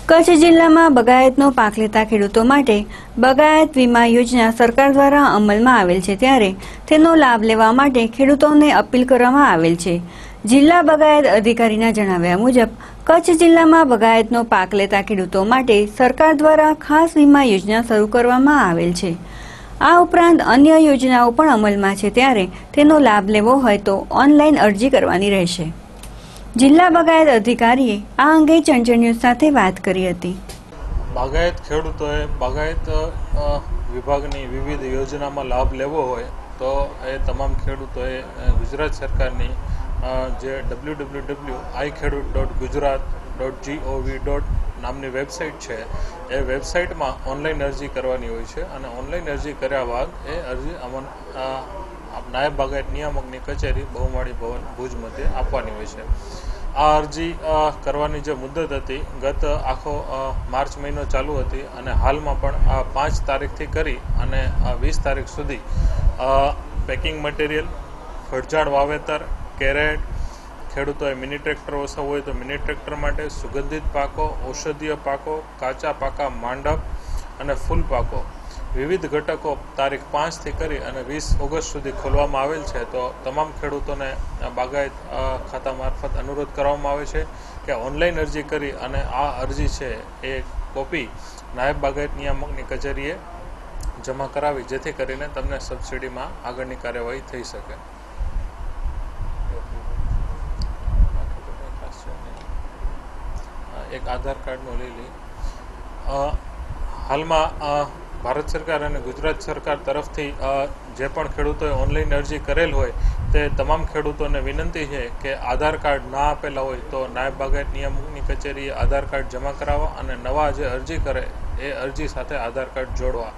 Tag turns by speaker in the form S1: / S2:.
S1: કચ્છ જિલ્લામાં બગાયતનો પાક લેતા ખેડૂતો માટે બગાયત વીમા યોજના સરકાર દ્વારા અમલમાં આવેલ છે, ત્યારે તેનો લાભ લેવા માટે ખેડૂતોને અપીલ કરવામાં આવેલ છે। જિલ્લા બગાયત અધિકારીના જણાવ્યા મુજબ કચ્છ જિલ્લામાં બગાયતનો પાક લેતા ખેડૂતો માટે સરકાર દ્વારા ખાસ વીમા યોજના શરૂ કરવામાં આવેલ છે। આ ઉપરાંત અન્ય યોજનાઓ પણ અમલમાં છે, ત્યારે તેનો લાભ લેવો હોય તો ઓનલાઈન અરજી કરવાની રહેશે। જિલ્લા બગાયત અધિકારીએ આ અંગે ચંચળ ન્યૂઝ સાથે વાત કરી હતી।
S2: બાગાયત ખેડૂતોએ બાગાયત વિભાગની વિવિધ યોજનામાં લાભ લેવો હોય તો એ તમામ ખેડૂતોએ ગુજરાત સરકારની જે www.ikhedut.gujarat.gov. નામની વેબસાઇટ છે એ વેબસાઇટમાં ઓનલાઈન અરજી કરવાની હોય છે અને ઓનલાઈન અરજી કર્યા બાદ એ અરજી નાયબ બાગાયત નિયામકની કચેરી બહુમાળી ભવન ભુજ મધ્યે આપવાની હોય છે। આ અરજી કરવાની જે મુદત હતી ગત આખો માર્ચ મહિનો ચાલુ હતી અને હાલમાં પણ 5 તારીખથી કરી અને 20 તારીખ સુધી પેકિંગ મટીરિયલ, ફળઝાડ વાવેતર, કેરેટ, ખેડૂતોએ મિની ટ્રેક્ટર વસાવવું હોય તો મિની ટ્રેક્ટર માટે, સુગંધિત પાકો, ઔષધીય પાકો, કાચા પાકા માંડપ અને ફૂલ પાકો વિવિધ ઘટકો તારીખ 5 થી કરી અને 20 ઓગસ્ટ સુધી ખોલવામાં આવેલ છે। તો તમામ ખેડૂતોને બાગાયત ખાતા મારફત અનુરોધ કરવામાં આવે છે કે ઓનલાઈન અરજી કરી અને આ અરજી છે એ કોપી નાયબ બાગાયત નિયામકની કચેરીએ જમા કરાવી, જેથી કરીને તમને સબસિડીમાં આગળની કાર્યવાહી થઈ શકે। એક આધાર કાર્ડનો લઈ લઈ હાલમાં ભારત સરકાર અને ગુજરાત સરકાર તરફથી જે પણ ખેડૂતોએ ઓનલાઈન અરજી કરેલ હોય તે તમામ ખેડૂતોને વિનંતી છે કે આધાર કાર્ડ ના આપેલા હોય તો નાયબ બાગાયત નિયામકની કચેરીએ આધાર કાર્ડ જમા કરાવવા અને નવા જે અરજી કરે એ અરજી સાથે આધાર કાર્ડ જોડવા।